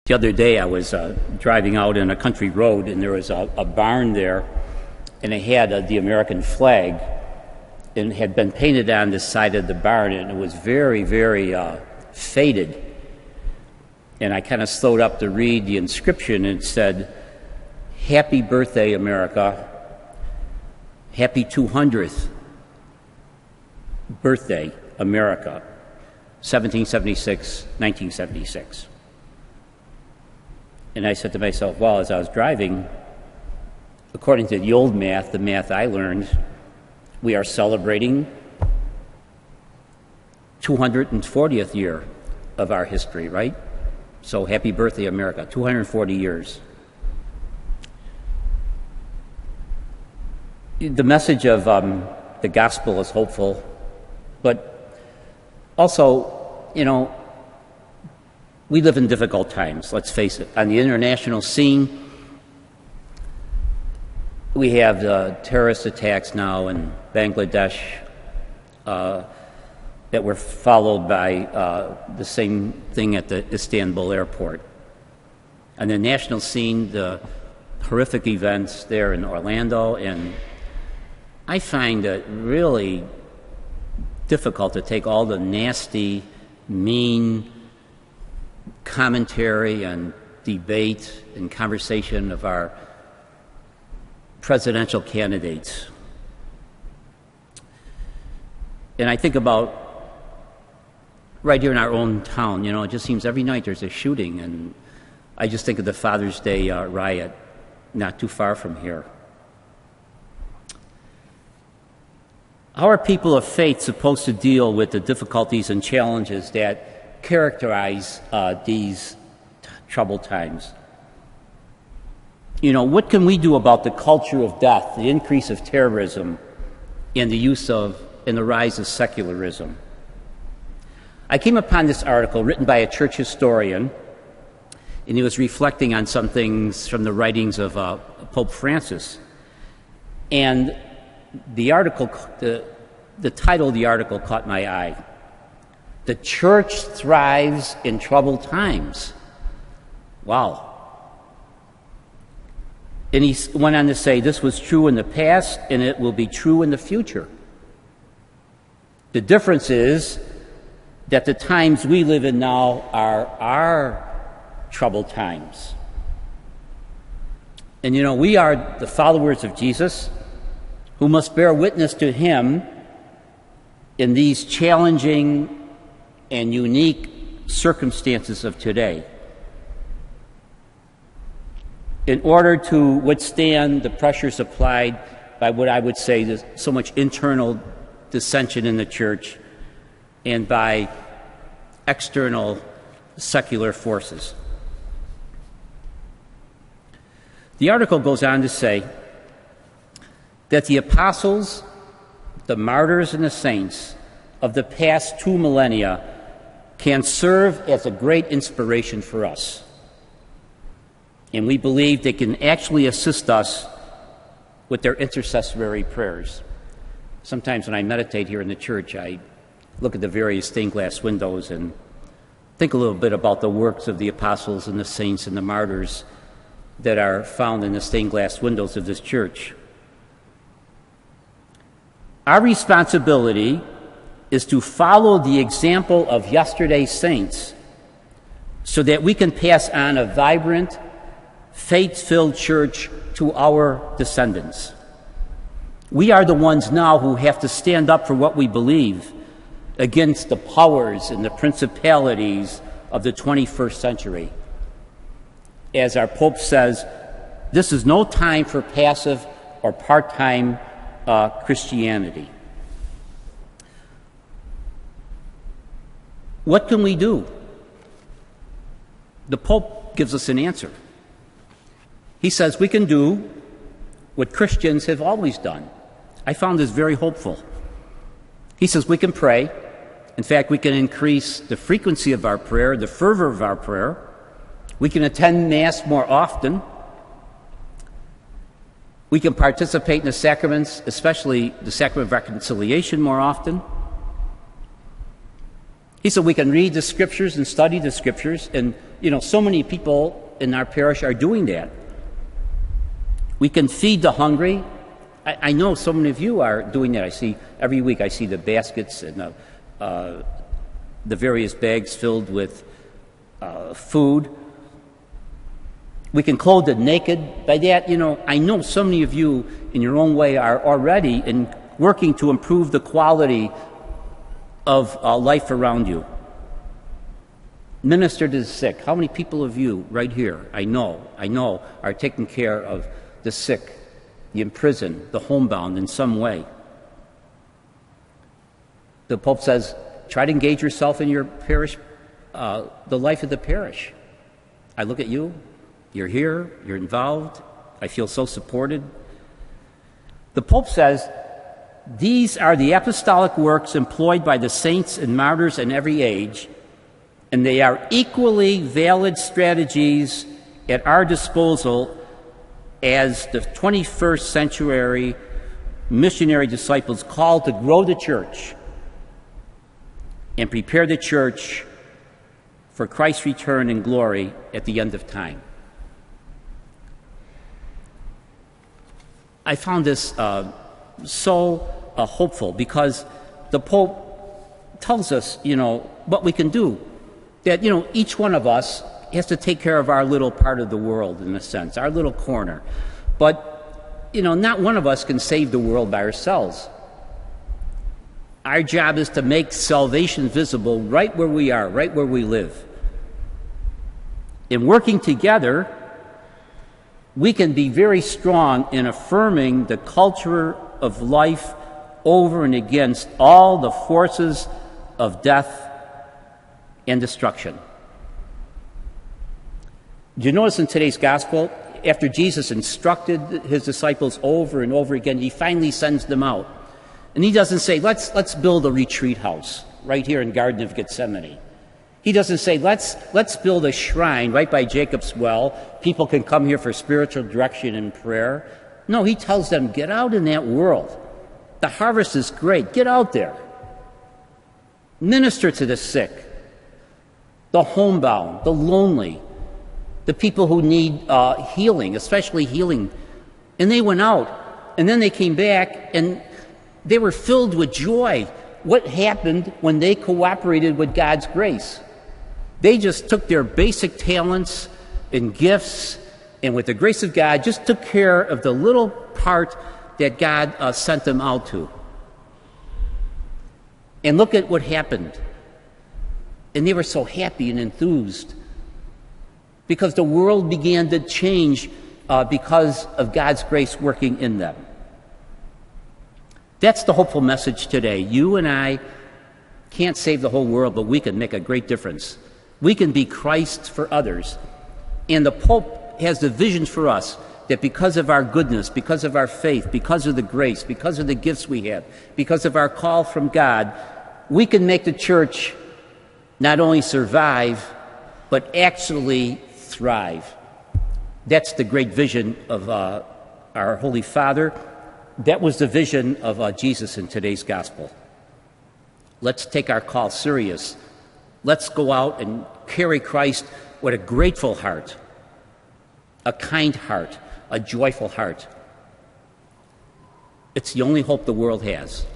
The other day I was driving out in a country road, and there was a barn there, and it had the American flag, and it had been painted on the side of the barn, and it was very, very faded. And I kind of slowed up to read the inscription, and it said, "Happy birthday, America. Happy 200th birthday, America, 1776, 1976. And I said to myself, well, as I was driving, according to the old math, the math I learned, we are celebrating 240th year of our history, right? So happy birthday, America, 240 years. The message of the gospel is hopeful, but also, we live in difficult times, let's face it. On the international scene, we have the terrorist attacks now in Bangladesh that were followed by the same thing at the Istanbul airport. On the national scene, the horrific events there in Orlando, and I find it really difficult to take all the nasty, mean commentary and debate and conversation of our presidential candidates. And I think about right here in our own town, it just seems every night there's a shooting, and I just think of the Father's Day riot not too far from here. How are people of faith supposed to deal with the difficulties and challenges that characterize these troubled times? What can we do about the culture of death, the increase of terrorism, and the rise of secularism? I came upon this article written by a church historian, and he was reflecting on some things from the writings of Pope Francis. And the article, the title of the article caught my eye. The church thrives in troubled times. Wow. And he went on to say, this was true in the past, and it will be true in the future. The difference is that the times we live in now are our troubled times. And we are the followers of Jesus who must bear witness to him in these challenging and unique circumstances of today, in order to withstand the pressures applied by what I would say is so much internal dissension in the church and by external secular forces. The article goes on to say that the apostles, the martyrs, and the saints of the past 2 millennia can serve as a great inspiration for us. And we believe they can actually assist us with their intercessory prayers. Sometimes when I meditate here in the church, I look at the various stained glass windows and think a little bit about the works of the apostles and the saints and the martyrs that are found in the stained glass windows of this church. Our responsibility is to follow the example of yesterday's saints so that we can pass on a vibrant, faith-filled church to our descendants. We are the ones now who have to stand up for what we believe against the powers and the principalities of the 21st century. As our Pope says, this is no time for passive or part-time Christianity. What can we do? The Pope gives us an answer. He says we can do what Christians have always done. I found this very hopeful. He says we can pray. In fact, we can increase the frequency of our prayer, the fervor of our prayer. We can attend Mass more often. We can participate in the sacraments, especially the sacrament of reconciliation, more often. He said we can read the Scriptures and study the Scriptures, and, so many people in our parish are doing that. We can feed the hungry. I know so many of you are doing that. Every week I see the baskets and the various bags filled with food. We can clothe the naked. By that, I know so many of you in your own way are already working to improve the quality of life around you. Minister to the sick. How many people of you right here, I know, are taking care of the sick, the imprisoned, the homebound in some way? The Pope says, try to engage yourself in your parish, the life of the parish. I look at you, you're here, you're involved, I feel so supported. The Pope says, these are the apostolic works employed by the saints and martyrs in every age, and they are equally valid strategies at our disposal as the 21st century missionary disciples called to grow the church and prepare the church for Christ's return in glory at the end of time. I found this so hopeful, because the Pope tells us, what we can do. That, each one of us has to take care of our little part of the world, in a sense, our little corner. But, not one of us can save the world by ourselves. Our job is to make salvation visible right where we are, right where we live. In working together, we can be very strong in affirming the culture of life over and against all the forces of death and destruction. Do you notice in today's gospel, after Jesus instructed his disciples over and over again, he finally sends them out. And he doesn't say, let's build a retreat house right here in Garden of Gethsemane. He doesn't say, let's build a shrine right by Jacob's well. People can come here for spiritual direction and prayer. No, he tells them, get out in that world. The harvest is great. Get out there. Minister to the sick, the homebound, the lonely, the people who need healing, especially healing. And they went out, and then they came back, and they were filled with joy. What happened when they cooperated with God's grace? They just took their basic talents and gifts, and with the grace of God, just took care of the little part that God sent them out to. And look at what happened. And they were so happy and enthused, because the world began to change because of God's grace working in them. That's the hopeful message today. You and I can't save the whole world, but we can make a great difference. We can be Christ for others. And the Pope has the vision for us that because of our goodness, because of our faith, because of the grace, because of the gifts we have, because of our call from God, we can make the church not only survive, but actually thrive. That's the great vision of our Holy Father. That was the vision of Jesus in today's gospel. Let's take our call serious. Let's go out and carry Christ with a grateful heart, a kind heart, a joyful heart. It's the only hope the world has.